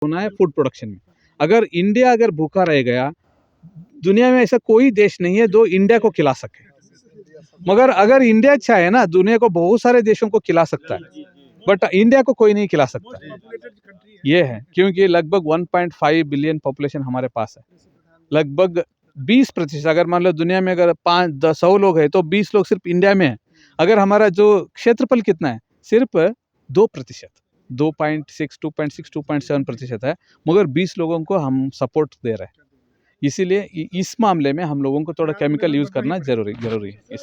होना है food production में। अगर इंडिया अगर भूखा रह गया, दुनिया में ऐसा कोई देश नहीं है जो इंडिया को खिला सके। मगर अगर इंडिया चाहे ना, दुनिया को बहुत सारे देशों को खिला सकता है, बट इंडिया को कोई नहीं खिला सकता। ये है क्योंकि लगभग 1.5 बिलियन पॉपुलेशन हमारे पास है। लगभग 20%, अगर मान लो दुनिया में अगर 500 लोग हैं तो 20 लोग सिर्फ इंडिया में है। अगर हमारा जो क्षेत्रफल कितना है, सिर्फ 2%, 2.6, 2.6, 2.7% है, मगर 20 लोगों को हम सपोर्ट दे रहे हैं। इसीलिए इस मामले में हम लोगों को थोड़ा केमिकल यूज करना जरूरी है।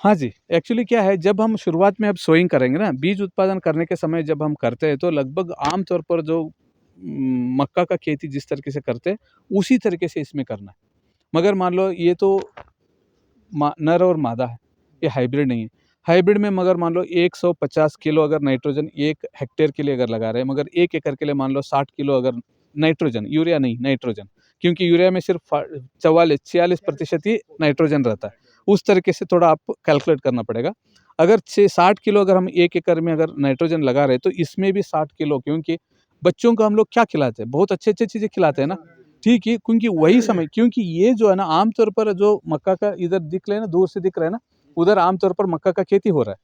हाँ जी, एक्चुअली क्या है, जब हम शुरुआत में अब सोइंग करेंगे ना, बीज उत्पादन करने के समय जब हम करते हैं तो लगभग आमतौर पर जो मक्का का खेती जिस तरीके से करते हैं उसी तरीके से इसमें करना है। मगर मान लो ये तो नर और मादा है, ये हाइब्रिड नहीं है। हाइब्रिड में मगर मान लो 150 किलो अगर नाइट्रोजन 1 हेक्टेयर के लिए अगर लगा रहे हैं, मगर 1 एकड़ के लिए मान लो 60 किलो अगर नाइट्रोजन, यूरिया नहीं नाइट्रोजन, क्योंकि यूरिया में सिर्फ 44-46% ही नाइट्रोजन रहता है। उस तरीके से थोड़ा आपको कैलकुलेट करना पड़ेगा। अगर 60 किलो अगर हम 1 एकड़ में अगर नाइट्रोजन लगा रहे हैं तो इसमें भी 60 किलो, क्योंकि बच्चों को हम लोग क्या खिलाते हैं, बहुत अच्छी चीज़ें खिलाते हैं ना, ठीक है, क्योंकि वही समय, क्योंकि ये जो है ना आमतौर पर जो मक्का का इधर दिख रहे हैं ना, दूर से दिख रहा है ना, उधर आमतौर पर मक्का का खेती हो रहा है।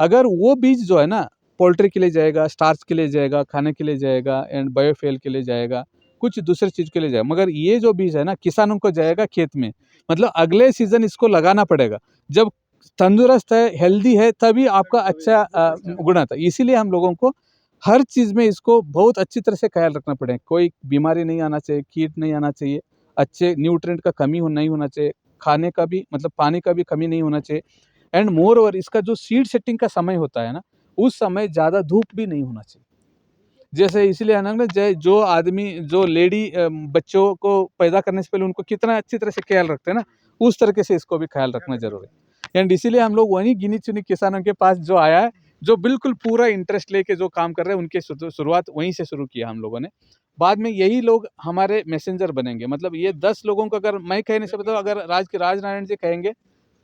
अगर वो बीज जो है ना पोल्ट्री के लिए जाएगा, स्टार्च के लिए जाएगा, खाने के लिए जाएगा, एंड बायोफ्यूल के लिए जाएगा, कुछ दूसरी चीज़ के लिए जाएगा, मगर ये जो बीज है ना किसानों को जाएगा खेत में, मतलब अगले सीजन इसको लगाना पड़ेगा। जब तंदुरुस्त है, हेल्दी है, तभी आपका अच्छा गुण आता है। इसीलिए हम लोगों को हर चीज़ में इसको बहुत अच्छी तरह से ख्याल रखना पड़ेगा। कोई बीमारी नहीं आना चाहिए, कीट नहीं आना चाहिए, अच्छे न्यूट्रिएंट का कमी नहीं होना चाहिए, खाने का भी मतलब पानी का भी कमी नहीं होना चाहिए, एंड मोर ओवर इसका जो सीड सेटिंग का समय होता है ना, उस समय ज़्यादा धूप भी नहीं होना चाहिए। जैसे इसलिए है ना, जो आदमी जो लेडी बच्चों को पैदा करने से पहले उनको कितना अच्छी तरह से ख्याल रखते हैं ना, उस तरीके से इसको भी ख्याल रखना जरूरी है। एंड इसीलिए हम लोग वही गिनी चुनी किसानों के पास जो आया है, जो बिल्कुल पूरा इंटरेस्ट लेके जो काम कर रहे हैं, उनके शुरुआत वहीं से शुरू किया हम लोगों ने। बाद में यही लोग हमारे मैसेंजर बनेंगे। मतलब ये 10 लोगों को अगर मैं कहने से मतलब अगर राजनारायण जी कहेंगे,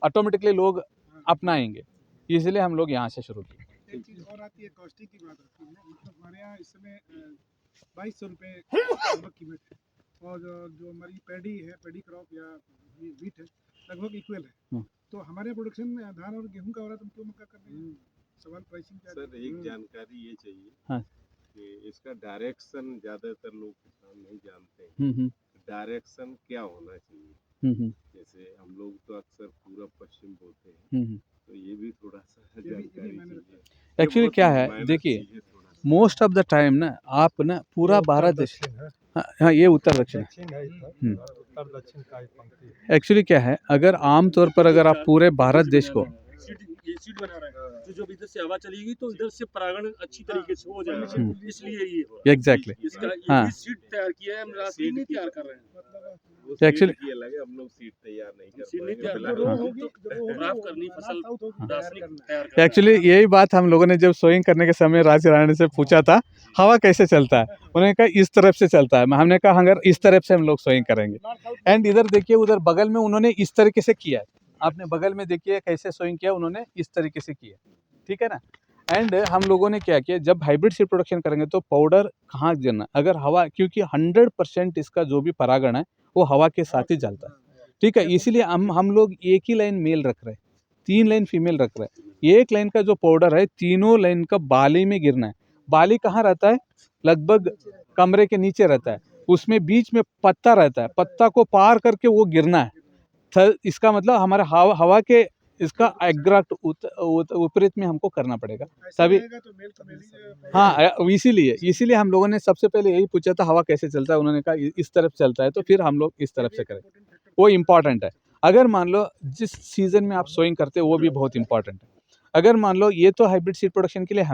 ऑटोमेटिकली लोग अपनाएंगे। इसलिए हम लोग यहाँ से शुरू किए। एक चीज़ और आती है, कॉस्टिंग की बात आती है। मतलब हमारे यहाँ इस समय 2200 रुपये लगभग कीमत है, और जो हमारी पैडी है, पैडी क्रॉप या वीट है, लगभग इक्वल है। तो हमारे प्रोडक्शन में धान और गेहूं का हो रहा है, तो हम क्यों मक्का कर रहे हैं? सवाल प्राइसिंग क्या है? सर एक जानकारी ये चाहिए हाँ। कि इसका डायरेक्शन ज्यादातर लोग किसान नहीं जानते हैं। डायरेक्शन क्या होना चाहिए? जैसे हम लोग तो अक्सर पूरब पश्चिम बोलते हैं, तो ये भी थोड़ा सा जानकारी चाहिए। एक्चुअली क्या है, देखिए मोस्ट ऑफ द टाइम ना आप ना पूरा भारत देश, हाँ ये उत्तर दक्षिण है। उत्तर दक्षिण का एक पंक्ति है। एक्चुअली क्या है, अगर आमतौर पर अगर आप पूरे भारत देश को सीट बना रहा है, तो जब इधर से हवा चलेगी तो इधर से परागण अच्छी तरीके से हो जाएगा, इसलिए ये हो रहा है। एग्जैक्टली इसका हाँ। ये सीट तैयार किया है, हम रास्ते नहीं तैयार कर रहे हैं। Actually- ये लगे हम लोग सीट तैयार नहीं कर सीट नहीं तैयार पाएंगे। कर रहे हैं, तो खराब करनी फसल रासायनिक तैयार कर एक्चुअली यही बात हम लोगों ने जब सोइंग करने के समय राजरानी से पूछा था, हवा कैसे चलता है, उन्होंने कहा इस तरफ से चलता है। हमने कहा अगर इस तरफ से हम लोग सोइंग करेंगे, एंड इधर देखिए उधर बगल में उन्होंने इस तरीके से किया है, आपने बगल में देखिए कैसे सोइंग किया, उन्होंने इस तरीके से किया, ठीक है ना। एंड हम लोगों ने क्या किया, जब हाइब्रिड सीड प्रोडक्शन करेंगे तो पाउडर कहाँ गिरना, अगर हवा, क्योंकि 100% इसका जो भी परागण है वो हवा के साथ ही जलता है, ठीक है। इसीलिए हम लोग एक ही लाइन मेल रख रहे हैं, 3 लाइन फीमेल रख रहे हैं। एक लाइन का जो पाउडर है, तीनों लाइन का बाली में गिरना है। बाली कहाँ रहता है, लगभग कमरे के नीचे रहता है, उसमें बीच में पत्ता रहता है, पत्ता को पार करके वो गिरना है। इसका मतलब हमारा हवा के इसका एग्जैक्ट विपरीत में हमको करना पड़ेगा, तभी हाँ। इसीलिए हम लोगों ने सबसे पहले यही पूछा था हवा कैसे चलता है, उन्होंने कहा इस तरफ चलता है, तो फिर हम लोग इस तरफ से करें, वो इम्पॉर्टेंट है। अगर मान लो जिस सीजन में आप सोइंग करते हो वो भी बहुत इंपॉर्टेंट है। अगर मान लो ये तो हाइब्रिड सीड प्रोडक्शन के लिए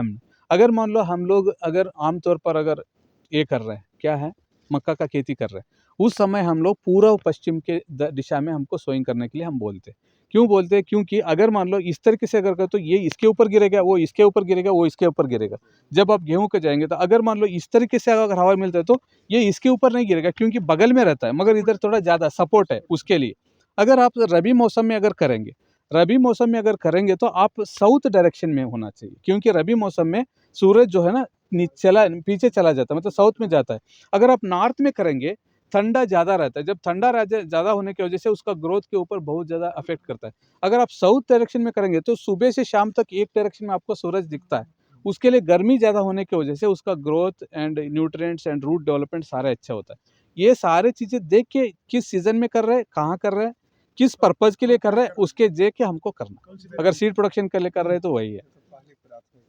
अगर मान लो हम लोग अगर आमतौर पर अगर ये कर रहे हैं, क्या है, मक्का का खेती कर रहे हैं, उस समय हम लोग पूर्व पश्चिम के दिशा में हमको सोइंग करने के लिए हम बोलते हैं। क्यों बोलते हैं, क्योंकि अगर मान लो इस तरीके से अगर तो ये इसके ऊपर गिरेगा, वो इसके ऊपर गिरेगा, वो इसके ऊपर गिरेगा। जब आप गेहूं के जाएंगे तो अगर मान लो इस तरीके से अगर हवा मिलता है तो ये इसके ऊपर नहीं गिरेगा, क्योंकि बगल में रहता है, मगर इधर थोड़ा ज़्यादा सपोर्ट है उसके लिए। अगर आप रबी मौसम में अगर करेंगे तो आप साउथ डायरेक्शन में होना चाहिए, क्योंकि रबी मौसम में सूरज जो है ना पीछे चला जाता है, मतलब साउथ में जाता है। अगर आप नॉर्थ में करेंगे, ठंडा ज़्यादा रहता है, जब ठंडा ज़्यादा होने की वजह से उसका ग्रोथ के ऊपर बहुत ज़्यादा अफेक्ट करता है। अगर आप साउथ डायरेक्शन में करेंगे तो सुबह से शाम तक एक डायरेक्शन में आपको सूरज दिखता है, उसके लिए गर्मी ज़्यादा होने की वजह से उसका growth and nutrients and root development सारा अच्छा होता है। ये सारी चीज़ें देख के किस सीज़न में कर रहे हैं, कहाँ कर रहे हैं, किस पर्पज़ के लिए कर रहे हैं, उसके देख के हमको करना। अगर सीड प्रोडक्शन के लिए कर रहे हैं तो वही है,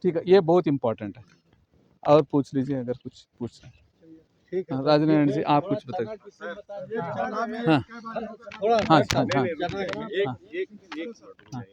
ठीक है, ये बहुत इंपॉर्टेंट है। और पूछ लीजिए अगर कुछ पूछना है। हाँ, राजनारायण जी आप कुछ बताइए। हाँ हाँ हाँ हाँ हाँ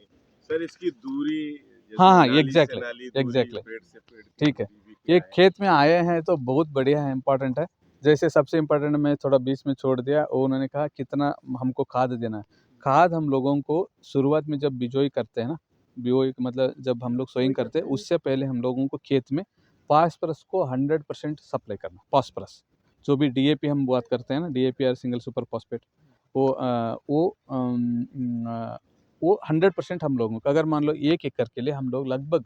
सर इसकी दूरी हाँ नाली से एग्जैक्टली नाली दूरी, एग्जैक्टली पेड़ से पेड़ की ठीक है। दूरी भी क्या एक खेत में आए हैं तो बहुत बढ़िया है, इम्पोर्टेंट है। जैसे सबसे इम्पोर्टेंट मैं थोड़ा बीच में छोड़ दिया, वो उन्होंने कहा कितना हमको खाद देना है। खाद हम लोगों को शुरुआत में जब बिजोई करते हैं ना, बिजोई मतलब जब हम लोग सोइंग करते हैं उससे पहले हम लोगों को खेत में फास्फोरस को 100% सप्लाई करना। फास्फोरस जो भी डीएपी हम बात करते हैं ना, डीएपी और सिंगल सुपर फॉस्फेट, वो 100% हम लोगों को, अगर मान लो 1 एकड़ के लिए हम लोग लगभग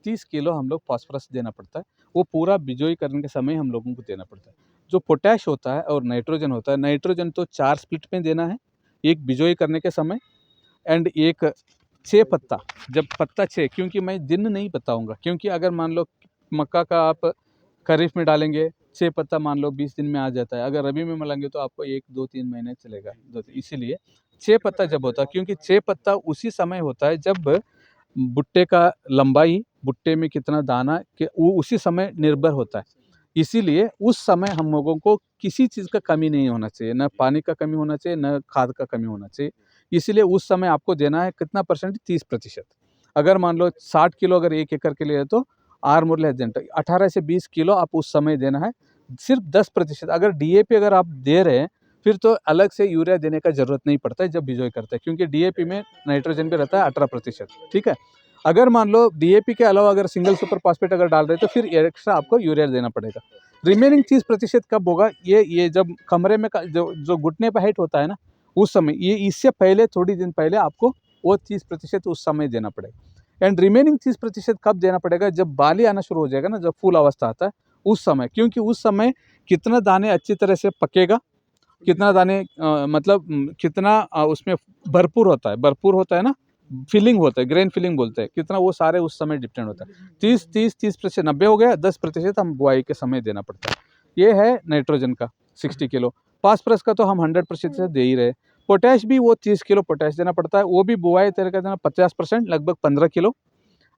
30 किलो हम लोग फास्फोरस देना पड़ता है। वो पूरा बिजोई करने के समय हम लोगों को देना पड़ता है। जो पोटैश होता है और नाइट्रोजन होता है, नाइट्रोजन तो 4 स्प्लिट में देना है, एक बिजोई करने के समय एंड एक 6 पत्ता, जब पत्ता 6, क्योंकि मैं दिन नहीं बताऊंगा, क्योंकि अगर मान लो मक्का का आप खरीफ में डालेंगे 6 पत्ता मान लो 20 दिन में आ जाता है, अगर रबी में मलेंगे तो आपको 1 2 3 महीने चलेगा। इसीलिए 6 पत्ता जब होता है, क्योंकि 6 पत्ता उसी समय होता है जब भुट्टे का लंबाई, भुट्टे में कितना दाना कि वो उसी समय निर्भर होता है। इसीलिए उस समय हम लोगों को किसी चीज़ का कमी नहीं होना चाहिए, ना पानी का कमी होना चाहिए, ना खाद का कमी होना चाहिए। इसीलिए उस समय आपको देना है कितना परसेंट, 30%। अगर मान लो 60 किलो अगर 1 एकड़ के लिए है तो आर मोर लेस देन 18 से 20 किलो आप उस समय देना है। सिर्फ 10%, अगर डीएपी अगर आप दे रहे हैं फिर तो अलग से यूरिया देने का ज़रूरत नहीं पड़ता है जब बिजोई करते हैं, क्योंकि डीएपी में नाइट्रोजन भी रहता है 18%, ठीक है। अगर मान लो डीएपी के अलावा अगर सिंगल सुपर फॉस्फेट अगर डाल रहे हैं तो फिर एक्स्ट्रा आपको यूरिया देना पड़ेगा। रिमेनिंग 30% कब होगा, ये जब कमरे में जो घुटने पर हाइट होता है ना, उस समय, ये इससे पहले थोड़ी दिन पहले आपको वो 30% उस समय देना पड़ेगा। एंड रिमेनिंग 30% कब देना पड़ेगा, जब बाली आना शुरू हो जाएगा ना, जब फूल अवस्था आता है उस समय, क्योंकि उस समय कितना दाने अच्छी तरह से पकेगा, कितना दाने कितना उसमें भरपूर होता है ना, फिलिंग होता है, ग्रेन फिलिंग बोलते हैं, कितना, वो सारे उस समय डिपेंड होता है। 30% 90 हो गया, 10% हम बुआई के समय देना पड़ता है। ये है नाइट्रोजन का 60 किलो। फास्फोरस का तो हम 100% दे ही रहे। पोटैश भी वो 30 किलो पोटैश देना पड़ता है, वो भी बुआई तरह का देना 50%, लगभग 15 किलो।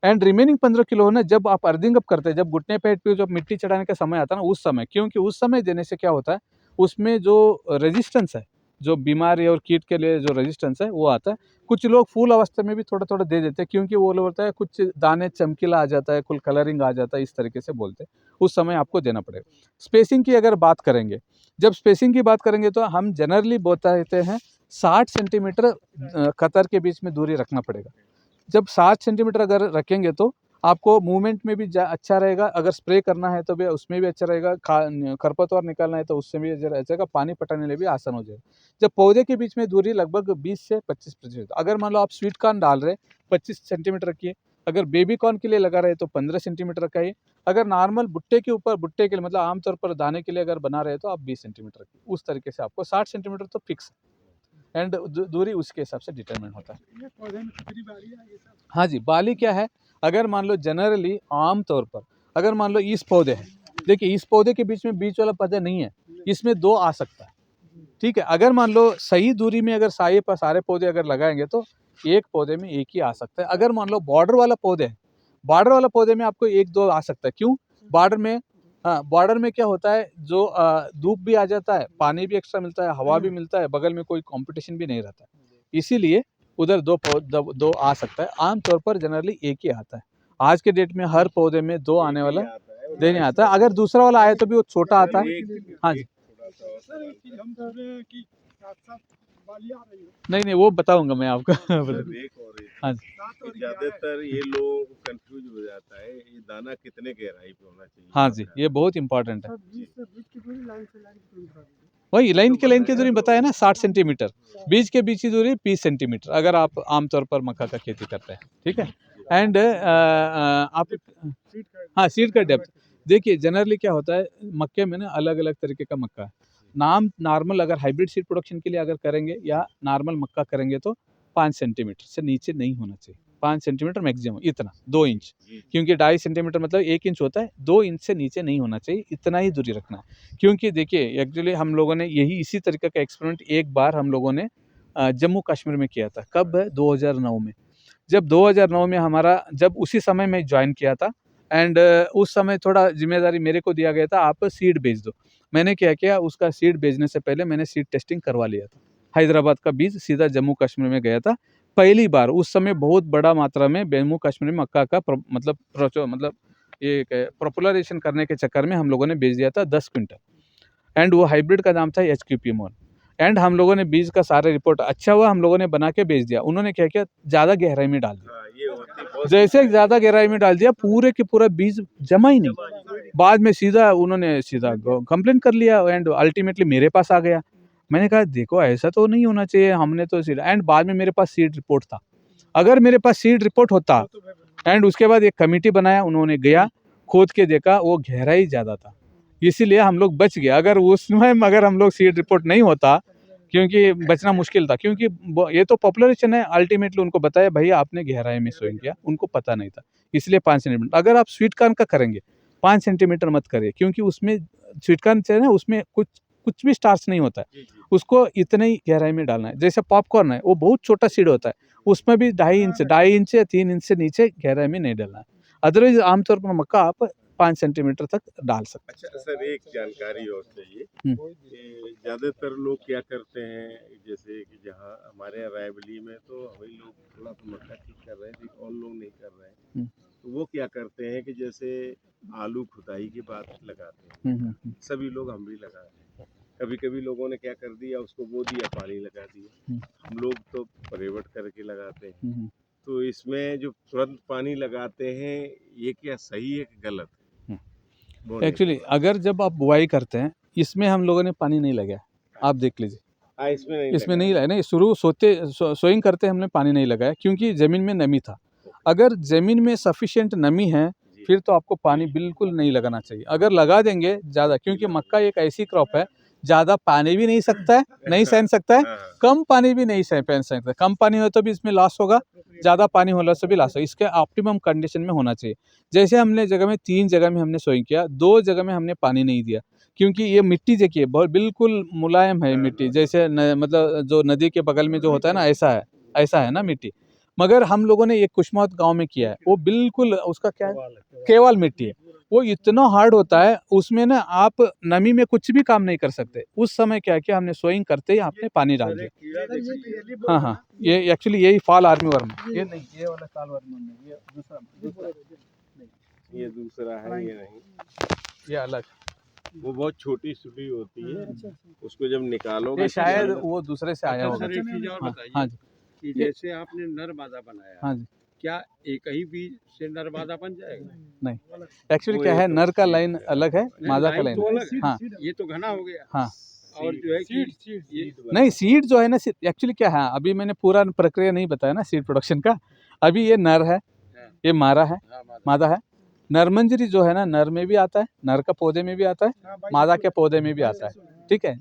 एंड रिमेनिंग 15 किलो ना जब आप अर्थिंग अप करते हैं, जब घुटने पे जब मिट्टी चढ़ाने का समय आता है ना, उस समय, क्योंकि उस समय देने से क्या होता है, उसमें जो रेजिस्टेंस है, जो बीमारी और कीट के लिए जो रेजिस्टेंस है वो आता है। कुछ लोग फूल अवस्था में भी थोड़ा थोड़ा दे देते हैं, क्योंकि वो लोग होता है कुछ दाने चमकीला आ जाता है, कुल कलरिंग आ जाता है, इस तरीके से बोलते हैं, उस समय आपको देना पड़ेगा। स्पेसिंग की अगर बात करेंगे, जब स्पेसिंग की बात करेंगे तो हम जनरली बताते हैं 60 सेंटीमीटर कतर के बीच में दूरी रखना पड़ेगा। जब 60 सेंटीमीटर अगर रखेंगे तो आपको मूवमेंट में भी अच्छा रहेगा, अगर स्प्रे करना है तो भी उसमें भी अच्छा रहेगा, खरपतवार निकालना है तो उससे भी अच्छा रहेगा, पानी पटाने लिए भी आसान हो जाएगा। जब पौधे के बीच में दूरी लगभग 20 से 25%, अगर मान लो आप स्वीट कॉर्न डाल रहे 25 सेंटीमीटर रखिए, अगर बेबी कॉर्न के लिए लगा रहे तो 15 सेंटीमीटर रखिए, अगर नॉर्मल भुट्टे के ऊपर, भुट्टे के लिए मतलब आमतौर पर दाने के लिए अगर बना रहे तो आप 20 सेंटीमीटर रखिए। उस तरीके से आपको 60 सेंटीमीटर तो फिक्स है, एंड दूरी उसके हिसाब से डिटरमिन होता है। ये पौधे में कितनी बारी है ये सब? हाँ जी, बाली क्या है, अगर मान लो जनरली आम तौर पर अगर मान लो इस पौधे हैं, देखिए इस पौधे के बीच में बीच वाला पौधा नहीं है, इसमें 2 आ सकता है, ठीक है। अगर मान लो सही दूरी में अगर सारे पौधे अगर लगाएंगे तो एक पौधे में एक ही आ सकता है। अगर मान लो बॉर्डर वाला पौधे है, बॉर्डर वाला पौधे में आपको 1-2 आ सकता है। क्यों? बॉर्डर में, हाँ, बॉर्डर में क्या होता है, जो धूप भी आ जाता है, पानी भी एक्स्ट्रा मिलता है, हवा भी मिलता है, बगल में कोई कंपटीशन भी नहीं रहता, इसीलिए उधर 2 आ सकता है। आमतौर पर जनरली एक ही आता है। आज के डेट में हर पौधे में 2 आने वाला दे नहीं आता है। अगर दूसरा वाला आए तो भी वो छोटा आता है। हाँ जी, सर एक चीज हम सुन रहे हैं कि 7-7 बाली आ रही है। नहीं वो बताऊंगा मैं आपको। एक और हाँ जी, सात और ज्यादातर ये लोग कंफ्यूज हो जाता है, ये दाना कितने गहराई पे होना चाहिए? हाँ जी, ये बहुत इंपॉर्टेंट है। सर बीच से बीच की दूरी लाइन से लाइन की दूरी बता दीजिए। वही लाइन की दूरी बताया ना, 60 सेंटीमीटर, बीज के बीच की दूरी 20 सेंटीमीटर, अगर आप आमतौर पर मक्का का खेती करते हैं, ठीक है। एंड आप, सीट का हाँ, सीड का डेप्थ, देखिए जनरली क्या होता है मक्के में ना अलग-अलग तरीके का मक्का है। नाम नॉर्मल अगर हाइब्रिड सीड प्रोडक्शन के लिए अगर करेंगे या नॉर्मल मक्का करेंगे तो 5 सेंटीमीटर से नीचे नहीं होना चाहिए। 5 सेंटीमीटर मैक्सिमम इतना 2 इंच, क्योंकि 2.5 सेंटीमीटर मतलब 1 इंच होता है, 2 इंच से नीचे नहीं होना चाहिए, इतना ही दूरी रखना है। क्योंकि देखिए एक्चुअली हम लोगों ने यही इसी तरीके का एक्सपेरिमेंट एक बार हम लोगों ने जम्मू कश्मीर में किया था। कब? 2009 में। जब 2009 में हमारा जब उसी समय मैं जॉइन किया था एंड उस समय थोड़ा ज़िम्मेदारी मेरे को दिया गया था, आप सीड भेज दो। मैंने क्या किया, उसका सीड भेजने से पहले मैंने सीड टेस्टिंग करवा लिया था। हैदराबाद का बीज सीधा जम्मू कश्मीर में गया था। पहली बार उस समय बहुत बड़ा मात्रा में जम्मू कश्मीर में मक्का का मतलब ये पॉपुलराइजेशन करने के चक्कर में हम लोगों ने भेज दिया था 10 क्विंटल एंड वो हाइब्रिड का नाम था HQPM1 एंड हम लोगों ने बीज का सारा रिपोर्ट अच्छा हुआ, हम लोगों ने बना के भेज दिया। उन्होंने क्या किया, ज़्यादा गहराई में डाल दिया। हाँ, ये होती बहुत जैसे ज़्यादा गहराई में डाल दिया, पूरे के पूरा बीज जमा ही नहीं। बाद में उन्होंने सीधा कंप्लेंट कर लिया एंड अल्टीमेटली मेरे पास आ गया। मैंने कहा देखो ऐसा तो नहीं होना चाहिए, हमने तो सीड एंड बाद में मेरे पास सीड रिपोर्ट था। अगर मेरे पास सीड रिपोर्ट होता एंड उसके बाद एक कमेटी बनाया, उन्होंने गया खोद के देखा, वो गहराई ज़्यादा था, इसीलिए हम लोग बच गए। अगर अगर हम लोग सीड रिपोर्ट नहीं होता, क्योंकि बचना मुश्किल था, क्योंकि ये तो पॉपुलरेशन है। अल्टीमेटली उनको बताया भैया आपने गहराई में सोइंग किया, उनको पता नहीं था, इसलिए 5 सेंटीमीटर। अगर आप स्वीट कॉर्न का करेंगे 5 सेंटीमीटर मत करिए, क्योंकि उसमें स्वीट कॉर्न से ना उसमें कुछ भी स्टार्च नहीं होता है, उसको इतने ही गहराई में डालना है। जैसे पॉपकॉर्न है, वो बहुत छोटा सीड होता है, उसमें भी 2.5 इंच या 3 इंच से नीचे गहराई में नहीं डालना है। अदरवाइज आमतौर पर मक्का आप 5 सेंटीमीटर तक डाल सकते हैं। अच्छा सर, एक जानकारी और चाहिए कि ज़्यादातर लोग क्या करते हैं, जैसे कि जहाँ हमारे यहाँ रायबली में तो वही लोग थोड़ा सा मक्का ठीक कर रहे हैं और लोग नहीं कर रहे हैं, तो वो क्या करते हैं कि जैसे आलू खुदाई के बाद लगाते हैं, सभी लोग हम भी लगा रहे हैं। कभी कभी लोगों ने क्या कर दिया, उसको बो दिया, पानी लगा दिया। हम लोग तो परेवट करके लगाते हैं, तो इसमें जो तुरंत पानी लगाते हैं ये क्या सही है कि गलत है? एक्चुअली अगर जब आप बुआई करते हैं, इसमें हम लोगों ने पानी नहीं लगाया, आप देख लीजिए। इसमें नहीं लगाया, नहीं सोइंग करते हमने पानी नहीं लगाया, क्योंकि ज़मीन में नमी था। अगर ज़मीन में सफिशिएंट नमी है फिर तो आपको पानी बिल्कुल नहीं लगाना चाहिए। अगर लगा देंगे ज़्यादा, क्योंकि मक्का एक ऐसी क्रॉप है ज़्यादा पानी भी नहीं सकता है, नहीं सहन सकता है, कम पानी भी नहीं सहन सकता। कम पानी हो तो भी इसमें लॉस होगा, ज़्यादा पानी होने से भी लॉस होगा। इसके ऑप्टिमम कंडीशन में होना चाहिए। जैसे हमने जगह में 3 जगह में हमने सोइंग किया, 2 जगह में हमने पानी नहीं दिया, क्योंकि ये मिट्टी देखिए बहुत बिल्कुल मुलायम है मिट्टी, जैसे मतलब जो नदी के बगल में जो होता है ना, ऐसा है ना मिट्टी। मगर हम लोगों ने एक कुशमावत गाँव में किया है, वो बिल्कुल उसका क्या है, केवल मिट्टी है, वो इतना हार्ड होता है, उसमें ना आप नमी में कुछ भी काम नहीं कर सकते। उस समय क्या किया हमने, सोइंग करते ही आपने पानी डाल दिया। हाँ हाँ, ये एक्चुअली यही फॉल आर्मीवर्म है, ये नहीं, ये वाला फॉल आर्मीवर्म नहीं, ये दूसरा ये दूसरा है, ये नहीं, ये अलग, वो बहुत छोटी सुडी होती है, उसको जब निकालोगे ये शायद वो दूसरे से आया होगा। सर एक चीज और हाँ बताइए जी, कि जैसे आपने नर मादा बनाया, हाँ जी। क्या एक ही बीज से नर मादा बन जाएगा? नहीं, एक्चुअली क्या है, नर का लाइन अलग है, मादा का लाइन लाइन तो अलग अलग है। है, हाँ ये तो घना हो गया। हाँ, और जो है कि ये नहीं सीड जो है ना, एक्चुअली क्या है, अभी मैंने पूरा प्रक्रिया नहीं बताया ना सीड प्रोडक्शन का। अभी ये नर है, ये मादा है, मादा है। नरमंजरी जो है ना, नर में भी आता है, नर का पौधे में भी आता है, मादा के पौधे में भी आता है, ठीक है।